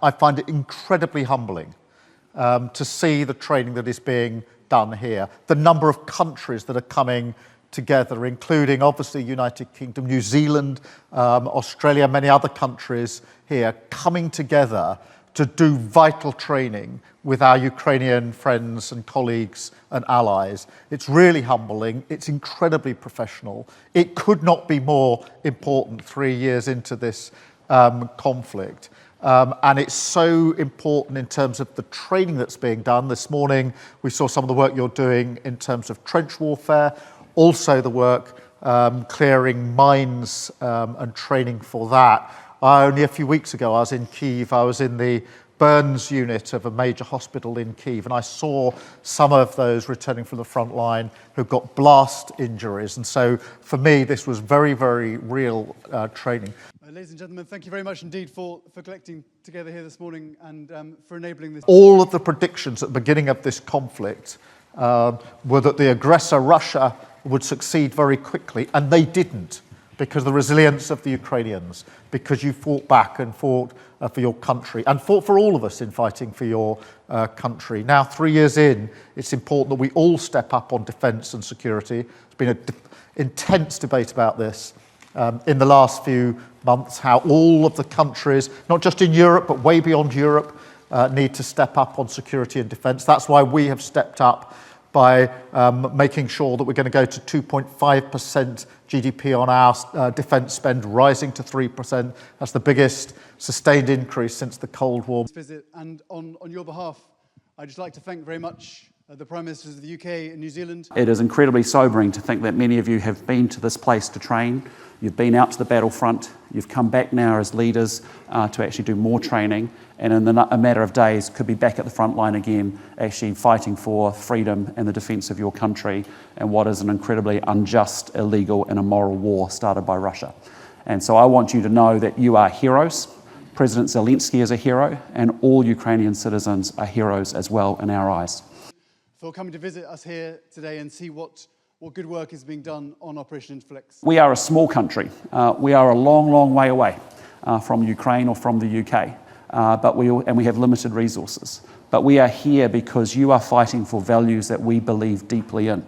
I find it incredibly humbling to see the training that is being done here, the number of countries that are coming together, including obviously United Kingdom, New Zealand, Australia, many other countries here, coming together to do vital training with our Ukrainian friends and colleagues and allies. It's really humbling. It's incredibly professional. It could not be more important 3 years into this conflict. And it's so important in terms of the training that's being done. This morning, we saw some of the work you're doing in terms of trench warfare, also the work clearing mines and training for that. Only a few weeks ago, I was in Kyiv. I was in the burns unit of a major hospital in Kyiv, and I saw some of those returning from the front line who got blast injuries. And so for me, this was very, very real training. Ladies and gentlemen, thank you very much indeed for collecting together here this morning and for enabling this. All of the predictions at the beginning of this conflict were that the aggressor, Russia, would succeed very quickly, and they didn't, because of the resilience of the Ukrainians, because you fought back and fought for your country, and fought for all of us in fighting for your country. Now, 3 years in, it's important that we all step up on defence and security. There's been an intense debate about this in the last few months, how all of the countries, not just in Europe, but way beyond Europe, need to step up on security and defence. That's why we have stepped up by making sure that we're going to go to 2.5% GDP on our defence spend, rising to 3%. That's the biggest sustained increase since the Cold War. Visit, and on your behalf, I'd just like to thank very much the Prime Ministers of the UK and New Zealand. It is incredibly sobering to think that many of you have been to this place to train. You've been out to the battlefront. You've come back now as leaders to actually do more training, and in a matter of days could be back at the front line again, actually fighting for freedom and the defence of your country and what is an incredibly unjust, illegal and immoral war started by Russia. And so I want you to know that you are heroes. President Zelensky is a hero, and all Ukrainian citizens are heroes as well in our eyes. For coming to visit us here today and see what good work is being done on Operation Inflex. We are a small country. We are a long, long way away from Ukraine or from the UK, but we have limited resources. But we are here because you are fighting for values that we believe deeply in.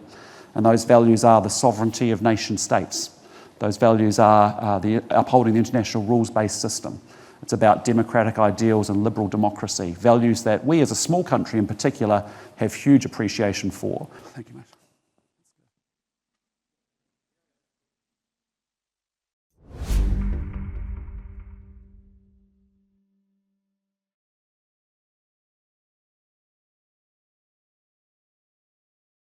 And those values are the sovereignty of nation states. Those values are upholding the international rules-based system. It's about democratic ideals and liberal democracy, values that we as a small country in particular have huge appreciation for. Thank you, mate.